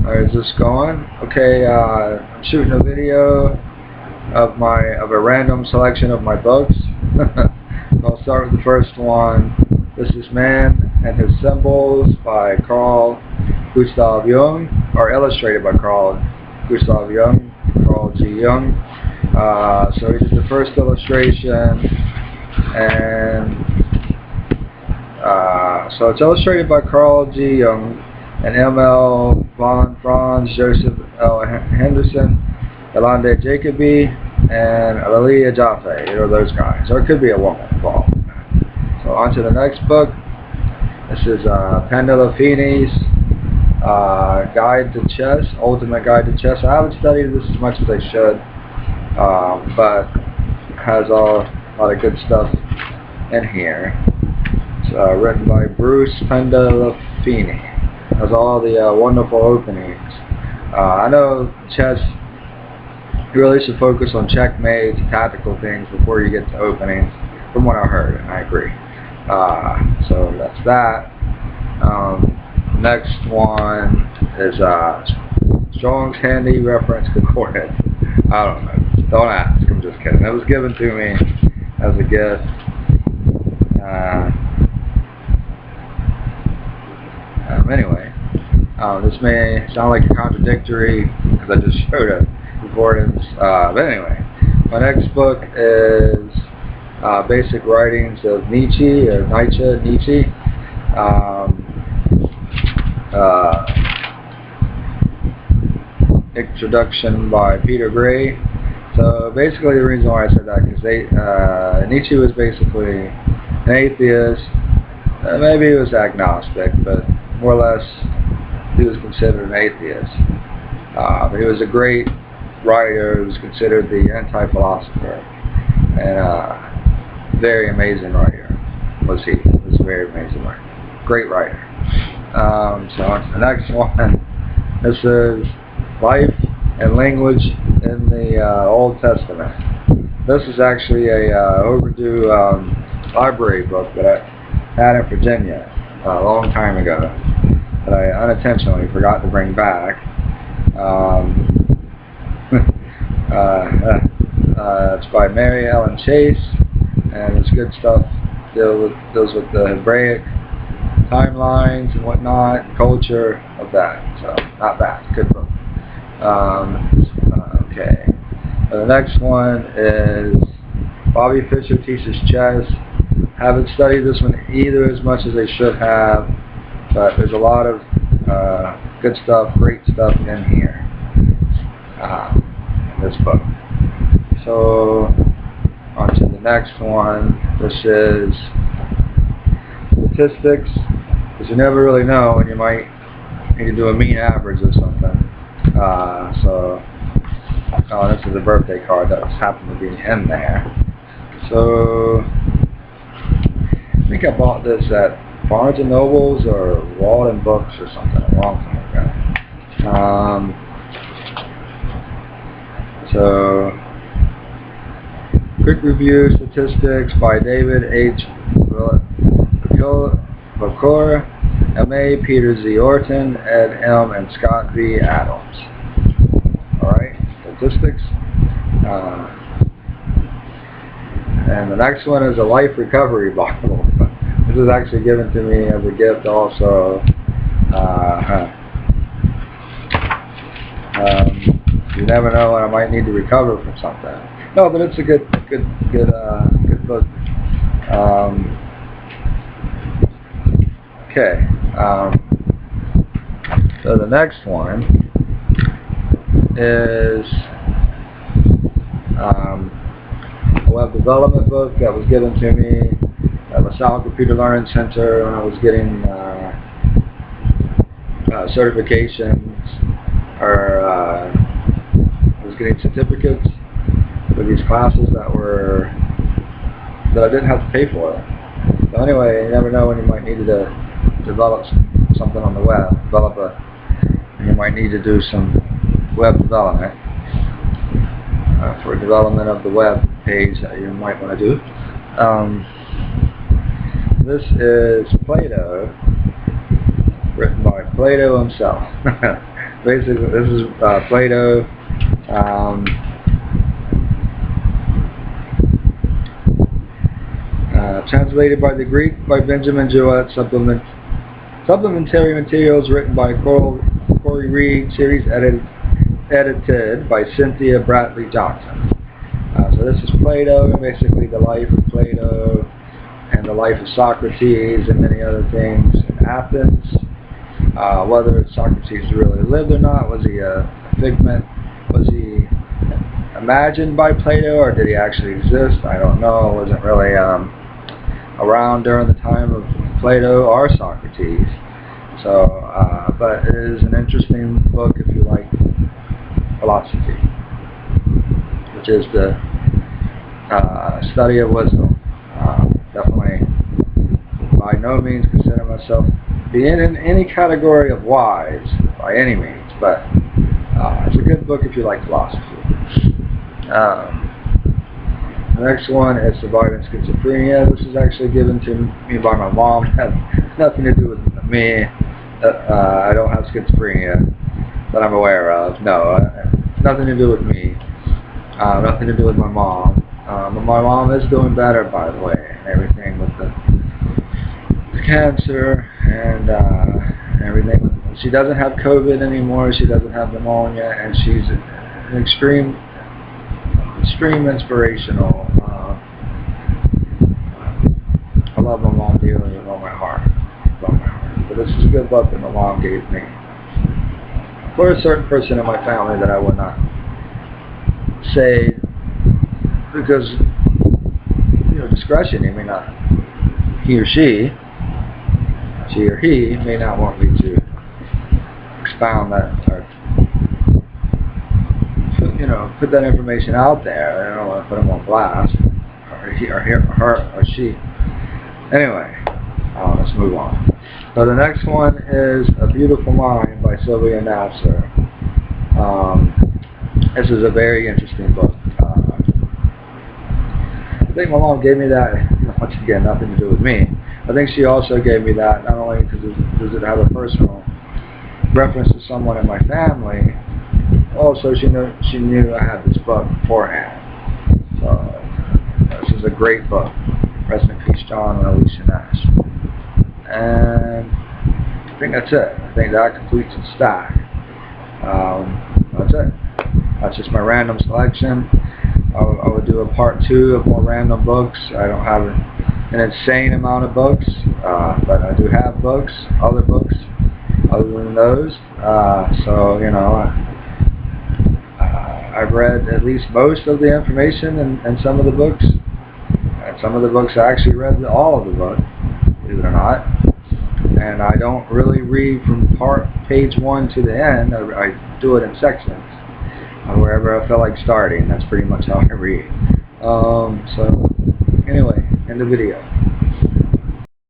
Is this going? Okay, I'm shooting a video of a random selection of my books. I'll start with the first one. This is Man and His Symbols by Carl Gustav Jung, or illustrated by Carl Gustav Jung, Carl G. Jung. So he did the first illustration, and so it's illustrated by Carl G. Jung and M.L. von Franz, Joseph L. Henderson, Yolande Jacobi, and Alica Jaffe. You know, those guys. Or it could be a woman involved. So on to the next book. This is Pandela Feeney's Guide to Chess, Ultimate Guide to Chess. I haven't studied this as much as I should, but it has a lot of good stuff in here. It's written by Bruce Pandolfini. Has all the wonderful openings. I know chess, you really should focus on checkmates, tactical things before you get to openings, from what I heard, and I agree. So that's that. Next one is Strong's Handy Reference Concordance. I don't know. Don't ask. I'm just kidding. It was given to me as a gift. Anyway, this may sound like a contradictory because I just showed a concordance. But anyway, my next book is Basic Writings of Nietzsche, or Nietzsche. Introduction by Peter Gray. So basically the reason why I said that is Nietzsche was basically an atheist. Maybe he was agnostic, but more or less he was considered an atheist. But he was a great writer. He was considered the anti-philosopher, and very amazing writer was he. He was a very amazing writer. Great writer. So on to the next one. This is Life and Language in the Old Testament. This is actually a overdue library book that I had in Virginia a long time ago that I unintentionally forgot to bring back. It's by Mary Ellen Chase, and it's good stuff. Deals with the Hebraic timelines and whatnot, and culture of that. So not bad, good book. Okay. The next one is Bobby Fischer Teaches Chess. Haven't studied this one either as much as I should have, but there's a lot of good stuff, great stuff in here in this book. So on to the next one. This is Statistics, because you never really know, and you might need to do a mean average or something. This is a birthday card that happened to be in there. So I think I bought this at Barnes & Nobles or Walden Books or something a long time ago. So quick review statistics by David H. Bokor, M.A. Peter Z. Orton, Ed M. and Scott V. Adams. Alright, statistics. And the next one is a life recovery Bible. This was actually given to me as a gift also. You never know when I might need to recover from something. No, but it's a good book. Okay. So the next one is a web development book that was given to me at LaSalle Computer Learning Center when I was getting certifications, or I was getting certificates for these classes that I didn't have to pay for. So anyway, you never know when you might need to develop something on the web. You might need to do some web development for development of the web page that you might want to do. This is Plato, written by Plato himself. Basically, this is Plato. Translated by the Greek by Benjamin Jowett. Supplementary materials written by Corey Reed. Series edited by Cynthia Bradley Johnson. So this is Plato, and basically the life of Plato and the life of Socrates and many other things in Athens. Whether Socrates really lived or not, was he a figment? Was he imagined by Plato, or did he actually exist? I don't know. I wasn't really around during the time of Plato or Socrates. So, but it is an interesting book if you like philosophy, which is the study of wisdom. Definitely, by no means consider myself being in any category of wise by any means, but it's a good book if you like philosophy. The next one is Surviving Schizophrenia. This is actually given to me by my mom. It has nothing to do with me. I don't have schizophrenia that I'm aware of. No, nothing to do with me. Nothing to do with my mom. But my mom is doing better, by the way, and everything with the cancer and everything. She doesn't have COVID anymore. She doesn't have pneumonia, and she's an extreme inspirational. I love my mom dearly with all my heart. But this is a good book that my mom gave me for a certain person in my family that I would not say, because discretion. He may not, he or she or he may not want me to expound that or put that information out there. I don't want to put them on blast, or he or her or she. Anyway, let's move on. So the next one is A Beautiful Mind by Sylvia Nasser. This is a very interesting book. I think my mom gave me that, once again, nothing to do with me. I think she also gave me that not only because does it have a personal reference to someone in my family, also she knew I had this book beforehand. So this is a great book. Rest in peace, John and Alicia Nash. And I think that's it. I think that completes the stack. That's it. That's just my random selection. I would do a part 2 of more random books. I don't have an insane amount of books, but I do have books, other books, other than those. So, I've read at least most of the information in some of the books. And some of the books I actually read all of the book, believe it or not. And I don't really read from page 1 to the end. I do it in sections. Wherever I feel like starting, that's pretty much how I read. So, anyway, end the video.